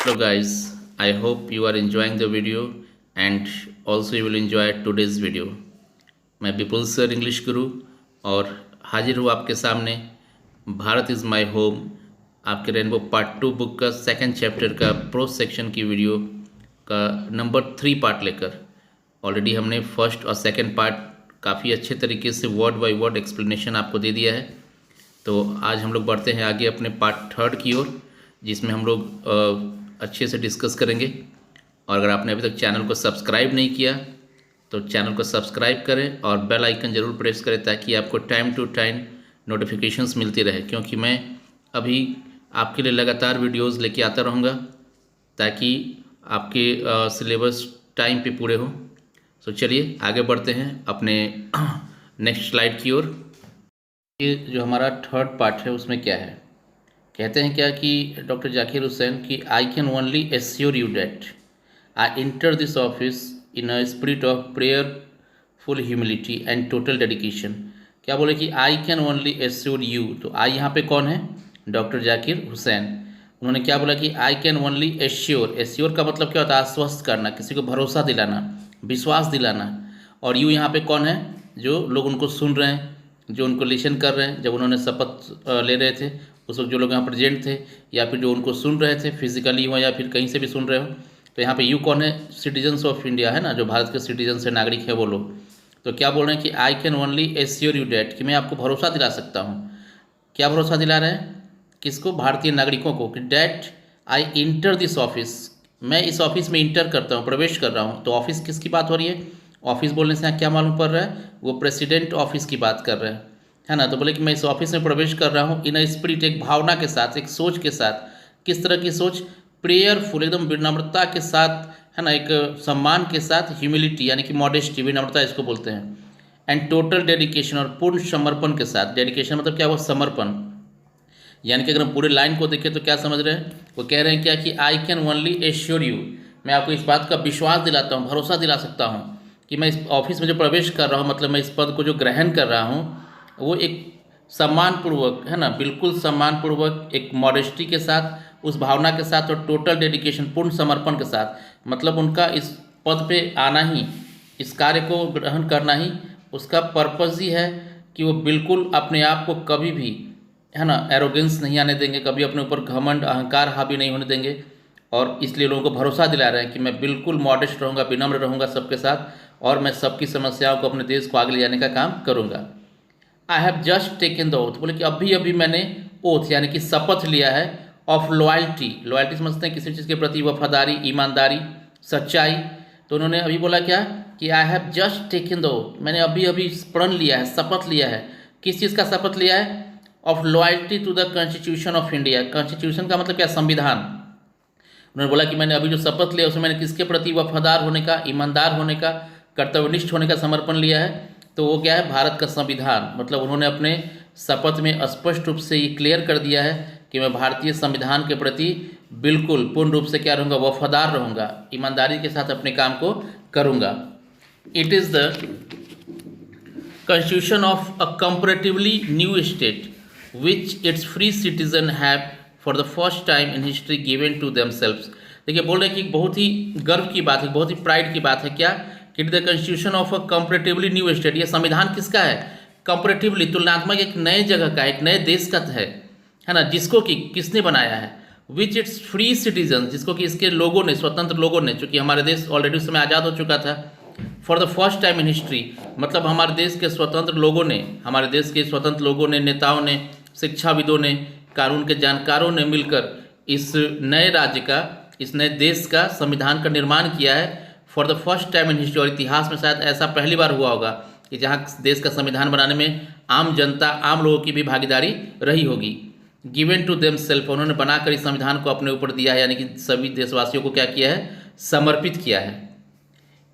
Hello guys, I hope you are enjoying the video and also you will enjoy today's video. मैं विपुल sir English गुरु और हाजिर हूँ आपके सामने भारत इज़ माय होम आपके रेनबो पार्ट 2 बुक का सेकंड चैप्टर का प्रोज सेक्शन की वीडियो का नंबर 3 पार्ट लेकर। ऑलरेडी हमने फर्स्ट और सेकंड पार्ट काफ़ी अच्छे तरीके से वर्ड बाय वर्ड एक्सप्लेनेशन आपको दे दिया है। तो आज हम लोग बढ़ते हैं आगे अपने पार्ट 3 की ओर, जिसमें हम लोग अच्छे से डिस्कस करेंगे। और अगर आपने अभी तक चैनल को सब्सक्राइब नहीं किया तो चैनल को सब्सक्राइब करें और बेल आइकन ज़रूर प्रेस करें ताकि आपको टाइम टू टाइम नोटिफिकेशंस मिलती रहे, क्योंकि मैं अभी आपके लिए लगातार वीडियोस लेके आता रहूँगा ताकि आपके सिलेबस टाइम पे पूरे हो। सो चलिए आगे बढ़ते हैं अपने नेक्स्ट स्लाइड की ओर। ये जो हमारा थर्ड पार्ट है उसमें क्या है, कहते हैं क्या कि डॉक्टर जाकिर हुसैन कि I can only assure you that I inter this office in a spirit of prayerful humility and total dedication. क्या बोले कि I can only assure you, तो आई यहाँ पे कौन है? डॉक्टर जाकिर हुसैन। उन्होंने क्या बोला कि I can only assure. Assure का मतलब क्या होता है? आश्वस्त करना, किसी को भरोसा दिलाना, विश्वास दिलाना। और यू यहाँ पे कौन है? जो लोग उनको सुन रहे हैं, जो उनको लिसन कर रहे हैं। जब उन्होंने शपथ ले रहे थे उस वक्त जो लोग यहाँ प्रेजेंट थे या फिर जो उनको सुन रहे थे फिजिकली हो या फिर कहीं से भी सुन रहे हो, तो यहाँ पे यू कौन है? सिटीजन्स ऑफ इंडिया है ना, जो भारत के सिटीजन है, नागरिक है वो लोग। तो क्या बोल रहे हैं कि I can only assure you that, कि मैं आपको भरोसा दिला सकता हूँ। क्या भरोसा दिला रहे हैं? किसको? भारतीय नागरिकों को। कि that I inter this office, मैं इस ऑफिस में इंटर करता हूँ, प्रवेश कर रहा हूँ। तो ऑफिस किसकी बात हो रही है? ऑफिस बोलने से यहाँ क्या मालूम पड़ रहा है? वो प्रेसिडेंट ऑफिस की बात कर रहे हैं, है ना। तो बोले कि मैं इस ऑफिस में प्रवेश कर रहा हूँ इन अ स्पिरिट, एक भावना के साथ, एक सोच के साथ। किस तरह की सोच? प्रेयरफुल, एकदम विनम्रता के साथ, है ना, एक सम्मान के साथ, ह्यूमिलिटी यानी कि मॉडेस्टी, विनम्रता इसको बोलते हैं, एंड टोटल डेडिकेशन, और पूर्ण समर्पण के साथ। डेडिकेशन मतलब क्या हुआ? समर्पण। यानी कि अगर हम पूरे लाइन को देखें तो क्या समझ रहे हैं? वो कह रहे हैं क्या कि I can only assure you, मैं आपको इस बात का विश्वास दिलाता हूँ, भरोसा दिला सकता हूँ कि मैं इस ऑफिस में जो प्रवेश कर रहा हूँ, मतलब मैं इस पद को जो ग्रहण कर रहा हूँ, वो एक सम्मानपूर्वक, है ना, बिल्कुल सम्मानपूर्वक, एक मॉडेस्टी के साथ, उस भावना के साथ, और टोटल डेडिकेशन, पूर्ण समर्पण के साथ। मतलब उनका इस पद पे आना ही, इस कार्य को ग्रहण करना ही उसका पर्पज़ ही है कि वो बिल्कुल अपने आप को कभी भी, है ना, एरोगेंस नहीं आने देंगे, कभी अपने ऊपर घमंड, अहंकार हावी नहीं होने देंगे। और इसलिए लोगों को भरोसा दिला रहे हैं कि मैं बिल्कुल मॉडेस्ट रहूँगा, विनम्र रहूँगा सबके साथ, और मैं सबकी समस्याओं को, अपने देश को आगे ले जाने का काम करूँगा। I have just taken the oath, बोले कि अभी अभी मैंने ओथ यानी कि शपथ लिया है, ऑफ लॉयल्टी। लॉयल्टी समझते हैं किसी चीज़ के प्रति वफादारी, ईमानदारी, सच्चाई। तो उन्होंने अभी बोला क्या कि I have just taken the oath, मैंने अभी अभी प्रण लिया है, शपथ लिया है। किस चीज़ का शपथ लिया है? Of loyalty to the constitution of India. Constitution का मतलब क्या? संविधान। उन्होंने बोला कि मैंने अभी जो शपथ लिया उसमें मैंने किसके प्रति वफादार होने का, ईमानदार होने का, कर्तव्यनिष्ठ होने का समर्पण लिया है। तो वो क्या है? भारत का संविधान। मतलब उन्होंने अपने शपथ में स्पष्ट रूप से ये क्लियर कर दिया है कि मैं भारतीय संविधान के प्रति बिल्कुल पूर्ण रूप से क्या रहूँगा? वफादार रहूँगा, ईमानदारी के साथ अपने काम को करूँगा। It is the constitution of a comparatively new state which its free citizen have for the first time in history given to themselves। देखिए बोल रहे हैं कि बहुत ही गर्व की बात है, बहुत ही प्राइड की बात है क्या कि the constitution of a comparatively new state. ये संविधान किसका है? कंपैरेटिवली, तुलनात्मक, एक नए जगह का, एक नए देश का है ना, जिसको कि किसने बनाया है? विच इट्स फ्री सिटीजन, जिसको कि इसके लोगों ने, स्वतंत्र लोगों ने, चूँकि हमारे देश ऑलरेडी उस समय आज़ाद हो चुका था। For the first time in history, मतलब हमारे देश के स्वतंत्र लोगों ने, हमारे देश के स्वतंत्र लोगों ने, नेताओं ने, शिक्षाविदों ने, कानून के जानकारों ने मिलकर इस नए राज्य का, इस नए देश का संविधान का निर्माण किया है। For the first time in history, और इतिहास में शायद ऐसा पहली बार हुआ होगा कि जहाँ देश का संविधान बनाने में आम जनता, आम लोगों की भी भागीदारी रही होगी। गिवन टू देम सेल्फ, उन्होंने बनाकर इस संविधान को अपने ऊपर दिया है, यानी कि सभी देशवासियों को क्या किया है? समर्पित किया है।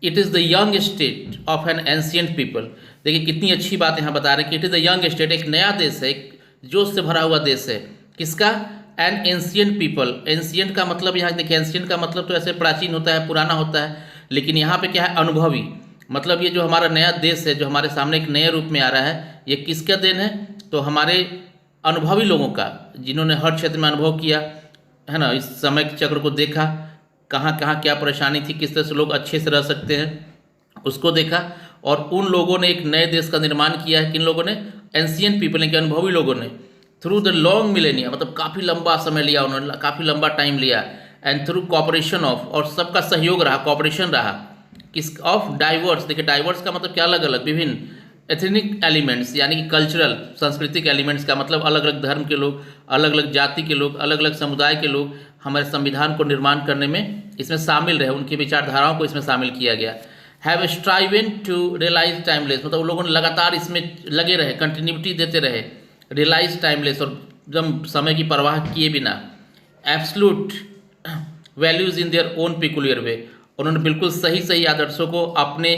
It is the young state of an ancient people. देखिए कितनी अच्छी बात यहाँ बता रहे हैं कि it is the young state, एक नया देश है, एक जोश से भरा हुआ देश है। किसका? An ancient people. एंशियंट का मतलब यहाँ देखिए, एंशियंट का मतलब तो ऐसे प्राचीन होता है, पुराना होता है, लेकिन यहाँ पे क्या है? अनुभवी। मतलब ये जो हमारा नया देश है, जो हमारे सामने एक नए रूप में आ रहा है, ये किसका देन है? तो हमारे अनुभवी लोगों का, जिन्होंने हर क्षेत्र में अनुभव किया, है ना, इस समय के चक्र को देखा, कहाँ कहाँ क्या परेशानी थी, किस तरह से लोग अच्छे से रह सकते हैं, उसको देखा। और उन लोगों ने एक नए देश का निर्माण किया है। किन लोगों ने? एंशियंट पीपल ने, कि अनुभवी लोगों ने, थ्रू द लॉन्ग मिलेनिया, मतलब काफ़ी लंबा समय लिया उन्होंने, काफ़ी लंबा टाइम लिया। एंड थ्रू कॉपरेशन ऑफ, और सबका सहयोग रहा, कॉपरेशन रहा, किस ऑफ डाइवर्स। देखिए डाइवर्स का मतलब क्या? अलग अलग, विभिन्न एथनिक एलिमेंट्स, यानी कि कल्चरल, सांस्कृतिक एलिमेंट्स का मतलब अलग अलग धर्म के लोग, अलग अलग जाति के लोग, अलग अलग समुदाय के लोग हमारे संविधान को निर्माण करने में इसमें शामिल रहे, उनकी विचारधाराओं को इसमें शामिल किया गया। हैव स्ट्राइवन टू रियलाइज टाइमलेस, मतलब उन लोगों ने लगातार इसमें लगे रहे, कंटिन्यूटी देते रहे, रियलाइज टाइमलेस, और एकदम समय की परवाह किए बिना, absolute values in their own peculiar way, उन्होंने बिल्कुल सही सही आदर्शों को अपने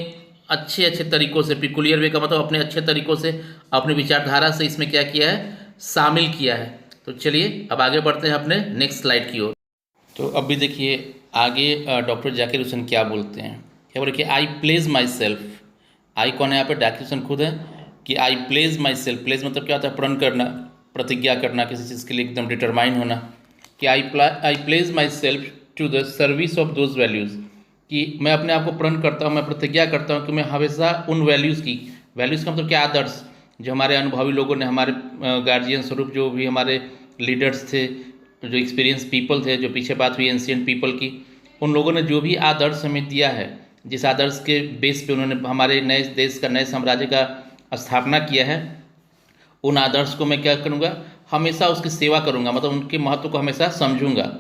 अच्छे अच्छे तरीकों से, पिकुलियर वे का मतलब अपने अच्छे तरीकों से, अपनी विचारधारा से इसमें क्या किया है? शामिल किया है। तो चलिए अब आगे बढ़ते हैं अपने नेक्स्ट स्लाइड की ओर। तो अब भी देखिए आगे डॉक्टर जाकिर हुसैन क्या बोलते हैं। क्या बोले कि आई प्लेज माई सेल्फ। आई कौन है यहाँ पे? जाकिर हुसैन खुद है। कि I pledge my self, pledge मतलब क्या होता है? प्रण करना, प्रतिज्ञा करना, किसी चीज़ के लिए एकदम डिटरमाइन होना। कि I pledge myself to the service of those values, कि मैं अपने आप को प्रण करता हूँ, मैं प्रतिज्ञा करता हूँ कि मैं हमेशा उन वैल्यूज़ की, वैल्यूज़ का मतलब क्या? आदर्श, जो हमारे अनुभवी लोगों ने, हमारे गार्जियन स्वरूप जो भी हमारे लीडर्स थे, जो एक्सपीरियंस पीपल थे, जो पीछे बात हुई एंशियंट पीपल की, उन लोगों ने जो भी आदर्श हमें दिया है, जिस आदर्श के बेस पे उन्होंने हमारे नए देश का, नए साम्राज्य का स्थापना किया है, उन आदर्श को मैं क्या करूँगा? हमेशा उसकी सेवा करूँगा, मतलब उनके महत्व को हमेशा समझूंगा।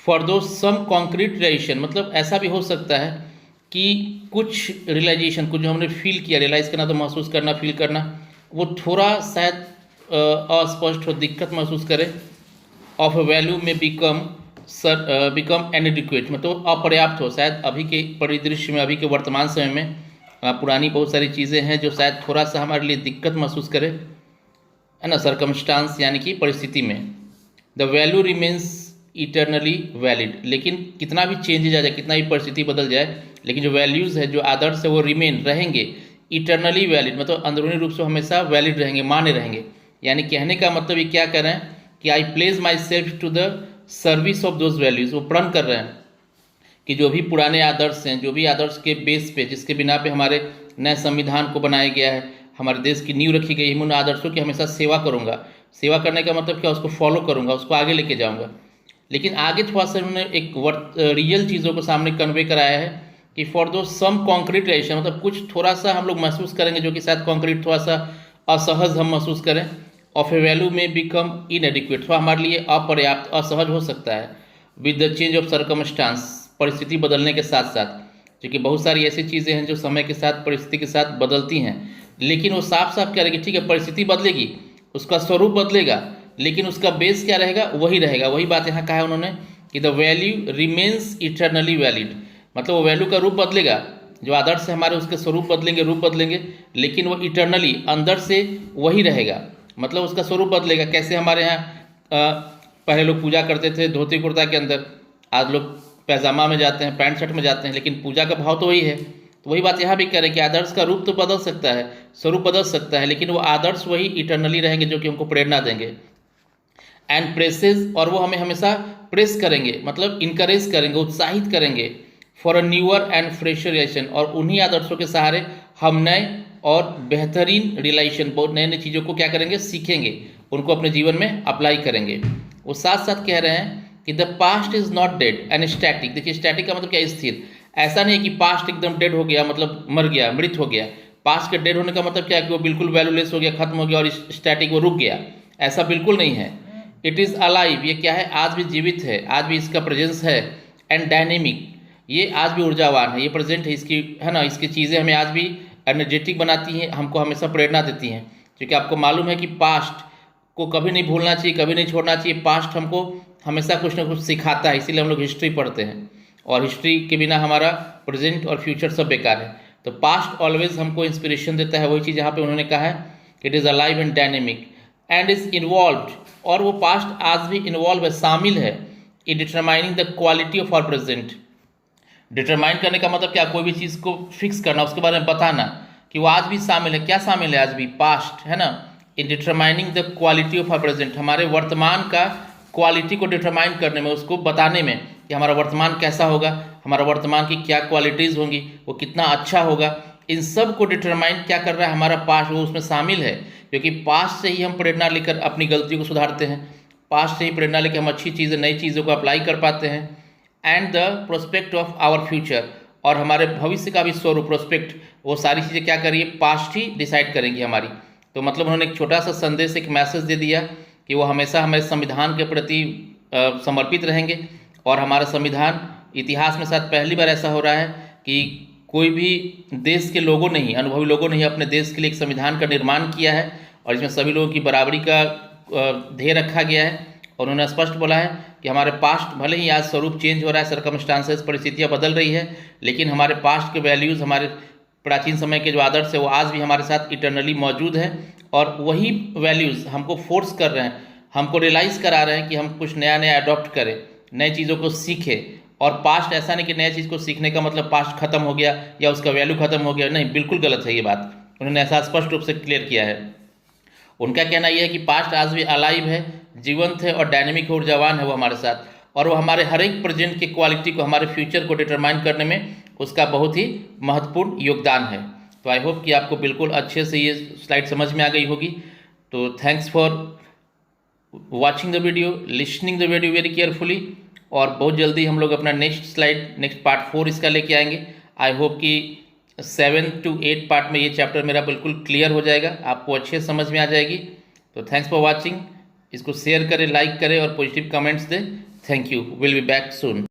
फॉर दो सम कॉन्क्रीट रियलाइजेशन, मतलब ऐसा भी हो सकता है कि कुछ रियलाइजेशन, कुछ जो हमने फील किया, रियलाइज़ करना तो महसूस करना, फील करना, वो थोड़ा शायद अस्पष्ट हो, दिक्कत महसूस करें। ऑफ ए वैल्यू में बिकम एनएडिक्वेट, मतलब अपर्याप्त हो, शायद अभी के परिदृश्य में, अभी के वर्तमान समय में पुरानी बहुत सारी चीज़ें हैं जो शायद थोड़ा सा हमारे लिए दिक्कत महसूस करें, है ना, सरकमस्टांस यानी कि परिस्थिति में। The value remains eternally valid, लेकिन कितना भी चेंजेज आ जाए, कितना भी परिस्थिति बदल जाए, लेकिन जो वैल्यूज़ है, जो आदर्श है, वो रिमेन रहेंगे, इटर्नली वैलिड, मतलब अंदरूनी रूप से हमेशा वैलिड रहेंगे, मान्य रहेंगे। यानी कहने का मतलब ये क्या कर रहे हैं कि I place myself to the service of those values, वो प्रण कर रहे हैं कि जो भी पुराने आदर्श हैं, जो भी आदर्श के बेस पे, जिसके बिना पे हमारे नए संविधान को बनाया गया है, हमारे देश की नींव रखी गई है, उन आदर्शों की हमेशा सेवा करूंगा। सेवा करने का मतलब क्या? उसको फॉलो करूंगा, उसको आगे लेके जाऊंगा। लेकिन आगे थोड़ा सा उन्होंने एक रियल चीज़ों को सामने कन्वे कराया है कि फॉर दो सम कॉन्क्रीट रिएक्शन, मतलब कुछ थोड़ा सा हम लोग महसूस करेंगे जो कि शायद कॉन्क्रीट, थोड़ा सा असहज हम महसूस करें। ऑफ ए वैल्यू में बिकम इनएडिक्वेट, थोड़ा हमारे लिए अपर्याप्त, असहज हो सकता है। With the change of circumstance, परिस्थिति बदलने के साथ साथ, क्योंकि बहुत सारी ऐसी चीज़ें हैं जो समय के साथ, परिस्थिति के साथ बदलती हैं, लेकिन वो साफ साफ कह रहे कि ठीक है परिस्थिति बदलेगी, उसका स्वरूप बदलेगा, लेकिन उसका बेस क्या रहेगा? वही रहेगा। वही बात यहाँ कहा है उन्होंने कि the value remains eternally valid, मतलब वो वैल्यू का रूप बदलेगा, जो आदर्श है हमारे, उसके स्वरूप बदलेंगे, रूप बदलेंगे, लेकिन वो इटर्नली अंदर से वही रहेगा, मतलब उसका स्वरूप बदलेगा। कैसे हमारे यहाँ पहले लोग पूजा करते थे धोती कुर्ता के अंदर, आज लोग पैजामा में जाते हैं, पैंट शर्ट में जाते हैं, लेकिन पूजा का भाव तो वही है। तो वही बात यहाँ भी कह रहे हैं कि आदर्श का रूप तो बदल सकता है, स्वरूप बदल सकता है, लेकिन वो आदर्श वही इटर्नली रहेंगे जो कि हमको प्रेरणा देंगे। एंड प्रेसेस, और वो हमें हमेशा प्रेस करेंगे, मतलब इनकरेज करेंगे, उत्साहित करेंगे for a newer and fresher relation, और उन्हीं आदर्शों के सहारे हम नए और बेहतरीन रिलेशन, बहुत नए नई चीज़ों को क्या करेंगे? सीखेंगे, उनको अपने जीवन में अप्लाई करेंगे। वो साथ साथ कह रहे हैं कि the past is not dead and static. देखिए स्टैटिक का मतलब क्या? स्थिर। ऐसा नहीं कि पास्ट एकदम डेड हो गया, मतलब मर गया, मृत हो गया। पास्ट के डेड होने का मतलब क्या है? कि वो बिल्कुल वैल्यूलेस हो गया, खत्म हो गया, और स्टैटिक वो रुक गया, ऐसा बिल्कुल नहीं है। इट इज़ अलाइव, ये क्या है? आज भी जीवित है, आज भी इसका प्रेजेंस है। एंड डायनेमिक, ये आज भी ऊर्जावान है, ये प्रेजेंट है इसकी, है ना, इसकी चीज़ें हमें आज भी एनर्जेटिक बनाती हैं, हमको हमेशा प्रेरणा देती हैं। क्योंकि आपको मालूम है कि पास्ट को कभी नहीं भूलना चाहिए, कभी नहीं छोड़ना चाहिए। पास्ट हमको हमेशा कुछ ना कुछ सिखाता है, इसीलिए हम लोग हिस्ट्री पढ़ते हैं, और हिस्ट्री के बिना हमारा प्रेजेंट और फ्यूचर सब बेकार है। तो पास्ट ऑलवेज हमको इंस्पिरेशन देता है। वही चीज़ यहाँ पे उन्होंने कहा है कि it is alive and dynamic and is involved, और वो पास्ट आज भी इन्वॉल्व है, शामिल है in determining the quality of our present. Determine करने का मतलब क्या? कोई भी चीज़ को फिक्स करना, उसके बारे में बताना कि वो आज भी शामिल है। क्या शामिल है? आज भी पास्ट, है ना, in determining the quality of our present, हमारे वर्तमान का क्वालिटी को डिटरमाइन करने में, उसको बताने में कि हमारा वर्तमान कैसा होगा, हमारा वर्तमान की क्या क्वालिटीज़ होंगी, वो कितना अच्छा होगा, इन सब को डिटरमाइन क्या कर रहा है हमारा पास्ट, वो उसमें शामिल है। क्योंकि पास्ट से ही हम प्रेरणा लेकर अपनी गलतियों को सुधारते हैं, पास्ट से ही प्रेरणा लेकर हम अच्छी चीज़ें, नई चीज़ों को अप्लाई कर पाते हैं। And the prospect of our future, और हमारे भविष्य का भी स्वरूप, प्रोस्पेक्ट, वो सारी चीज़ें क्या करिए, पास्ट ही डिसाइड करेंगी हमारी। तो मतलब उन्होंने एक छोटा सा संदेश, एक मैसेज दे दिया कि वो हमेशा हमारे संविधान के प्रति समर्पित रहेंगे। और हमारा संविधान, इतिहास में शायद पहली बार ऐसा हो रहा है कि कोई भी देश के लोगों ने ही, अनुभवी लोगों ने ही अपने देश के लिए एक संविधान का निर्माण किया है, और इसमें सभी लोगों की बराबरी का ध्येय रखा गया है। और उन्होंने स्पष्ट बोला है कि हमारे पास्ट, भले ही आज स्वरूप चेंज हो रहा है, सर्कमस्टांसेस, परिस्थितियाँ बदल रही है, लेकिन हमारे पास्ट के वैल्यूज़, हमारे प्राचीन समय के जो आदर्श है, वो आज भी हमारे साथ इटर्नली मौजूद है। और वही वैल्यूज़ हमको फोर्स कर रहे हैं, हमको रियलाइज़ करा रहे हैं कि हम कुछ नया नया अडॉप्ट करें, नई चीज़ों को सीखें। और पास्ट, ऐसा नहीं कि नई चीज़ को सीखने का मतलब पास्ट खत्म हो गया या उसका वैल्यू खत्म हो गया, नहीं, बिल्कुल गलत है ये बात। उन्होंने ऐसा स्पष्ट रूप से क्लियर किया है। उनका कहना यह है कि पास्ट आज भी अलाइव है, जीवंत है और डायनेमिक, ऊर्जावान है वो हमारे साथ, और वो हमारे हर एक प्रेजेंट की क्वालिटी को, हमारे फ्यूचर को डिटरमाइन करने में उसका बहुत ही महत्वपूर्ण योगदान है। तो आई होप कि आपको बिल्कुल अच्छे से ये स्लाइड समझ में आ गई होगी। तो thanks for watching the video, listening the video very carefully. और बहुत जल्दी हम लोग अपना नेक्स्ट स्लाइड, नेक्स्ट पार्ट 4 इसका लेके आएंगे। आई होप कि 7 to 8 पार्ट में ये चैप्टर मेरा बिल्कुल क्लियर हो जाएगा, आपको अच्छे समझ में आ जाएगी। तो थैंक्स फॉर वॉचिंग, इसको शेयर करें, लाइक करें और पॉजिटिव कमेंट्स दें। Thank you, will be back soon.